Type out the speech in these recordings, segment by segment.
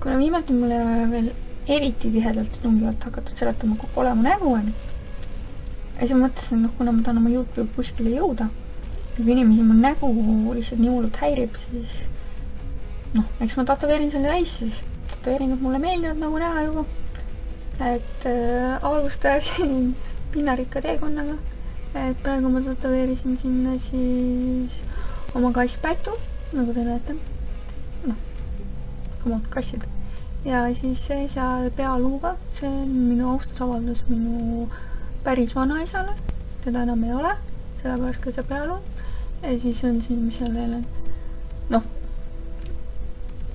kuna viimati mulle veel eriti tihedalt tungivalt hakatud seletama, kui pole mu nägu on. Ja siis ma mõtlesin, kuna ma tahan oma YouTube kuskile jõuda, kui inimesi mu nägu lihtsalt nii hullult häirib, siis eks ma tatoveerin selle täis, siis tatoveeringud mulle meeldivad nagu näha juba. Et alustasin pinnarikka teekonnaga, et praegu ma tatoveerisin sinna siis oma kasspätu, nagu te näete. Kassid. Ja siis see seal pealuuga, see on minu austusavaldus minu päris vanaisale, teda enam ei ole, sellepärast ka see pealuu. Ja siis on siin, mis seal veel on.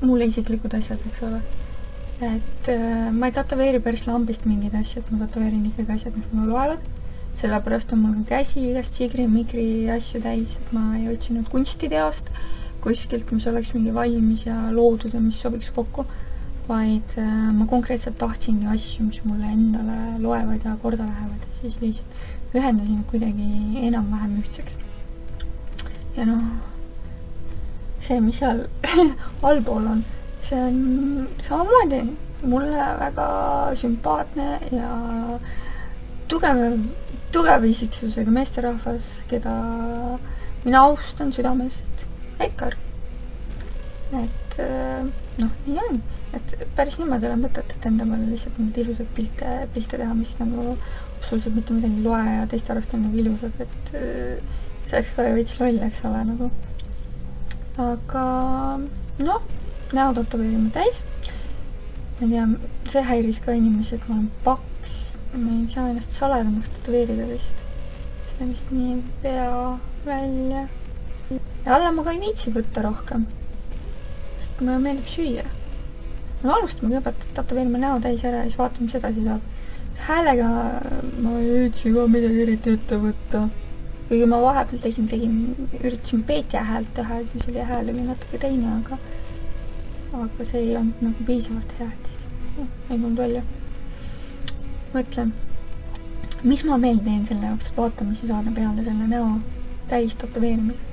Mulle isiklikud asjad, eks ole. Et ma ei tatoveeri päris lambist mingid asjad, ma tatoveerin ikkagi asjad, mis mulle loevad. Sellepärast on mul ka käsi igast sigri-migri asju täis, et ma ei otsinud kunstiteost kuskilt, mis oleks mingi valmis ja loodud ja mis sobiks kokku, vaid ma konkreetselt tahtsingi asju, mis mulle endale loevad ja korda lähevad ja siis lihtsalt ühendasin kuidagi enam-vähem ühtseks. Ja see, mis seal allpool on, see on samamoodi mulle väga sümpaatne ja tugev isiksusega meesterahvas, keda mina austan südamest. Eikar. Et nii on. Et päris niimoodi olen mõtet, et enda peale lihtsalt mingid ilusad pilte teha, mis nagu absoluutselt mitte midagi loe ja teiste arvast on nagu ilusad, et see oleks ka veits loll, eks ole, nagu. Aga näo tatoveerime täis. Ma ei tea, see häiris ka inimesi, et ma olen paks. Ma ei saa ennast saledamaks tatoveerida vist. See on vist nii pea välja. Ja alla ma ka ei viitsi võtta rohkem, sest mulle meeldib süüa. Alustame kõigepealt tatoveerime näo täis ära ja siis vaatame, mis edasi saab. Häälega ma ei üldse ka midagi eriti ette võtta. Kuigi ma vahepeal üritasin Peetja häält teha, et mis oli hääl oli natuke teine, aga see ei olnud nagu piisavalt hea, et siis ei tulnud välja. Mõtlen, mis ma meil teen selle jaoks, et vaatamisi saada peale selle näo täis tatoveerimise.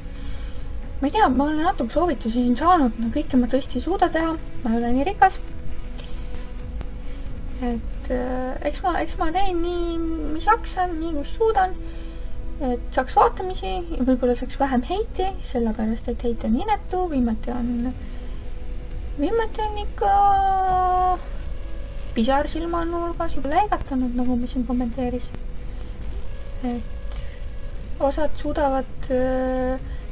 Ma ei tea, ma olen natuke soovitusi siin saanud, kõike ma tõesti ei suuda teha, ma ei ole nii rikas. Et eks ma teen nii, mis jaksan, nii kus suudan, et saaks vaatamisi ja võib-olla saaks vähem heiti, sellepärast, et heit on inetu, viimati on ikka pisar silma on hulgas juba läigatanud, nagu ma siin kommenteeris. Et osad suudavad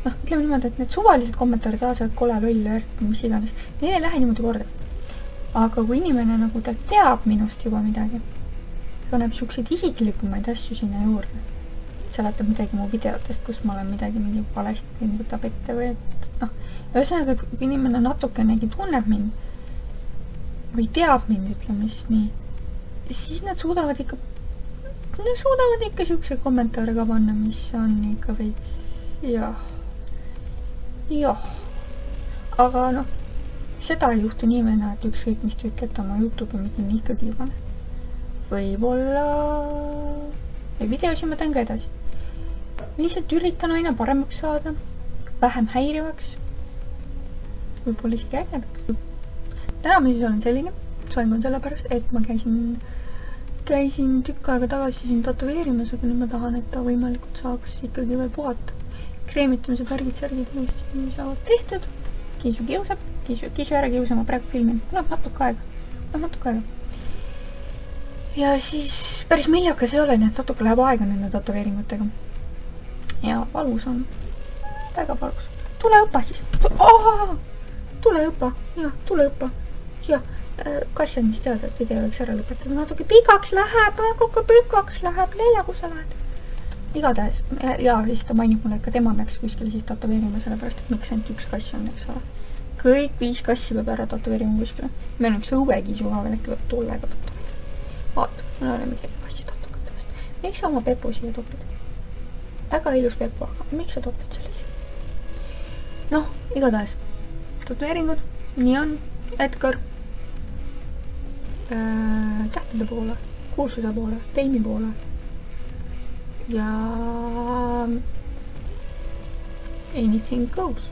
ütleme niimoodi, et need suvalised kommentaarid aasavad kole loll värk, mis iganes. Neil ei lähe niimoodi korda. Aga kui inimene nagu ta teab minust juba midagi, paneb siukseid isiklikumaid asju sinna juurde. Seletab midagi mu videotest, kus ma olen midagi mingi valesti teinud, võtab ette või et ühesõnaga, kui inimene natukenegi tunneb mind või teab mind, ütleme siis nii, siis nad suudavad ikka siukseid kommentaare ka panna, mis on ikka veits jah. Aga seda ei juhtu niimene, et ükskõik, mis te ütlete oma YouTube'i, mitte nii ikkagi juba. Võib-olla videosi ma teen ka edasi. Lihtsalt üritan aina paremaks saada, vähem häirivaks. Võib-olla isegi ägedaks. Täna ma siis olen selline, soengun sellepärast, et ma käisin tükk aega tagasi siin tatoveerimas, aga nüüd ma tahan, et ta võimalikult saaks ikkagi veel puhata. Kreemitamised, värgid ilusti saavad tehtud. Kiisu kiusab. Kiisu ära kiusama praegu filmin. Natuke aega. Ja siis päris miljakas ei ole, nii et natuke läheb aega nende tatoveeringutega. Ja valus on. Väga valus. Tule õppa siis. Tule õppa. Ja, kass on siis teada, et video oleks ära lõpetada. Natuke pikaks läheb, Leila, kus sa lähed? Igatahes, ja siis ta mainib mulle, et ka tema läks kuskil siis tatoveerima, sellepärast, et miks ainult üks kass on, eks ole. Kõik 5 kassi peab ära tatoveerima kuskile. Meil on üks õuekiisu ka veel, äkki peab tollega tatoveerima. Vaata, mul ei ole midagi kassi tatukate vastu. Miks sa oma Pepu siia topid? Väga ilus Pepu, aga miks sa topid selle siia? Igatahes. Tatoveeringud, nii on. Edgar. Tähtede poole, kuulsuse poole, peimi poole. Ja anything goes.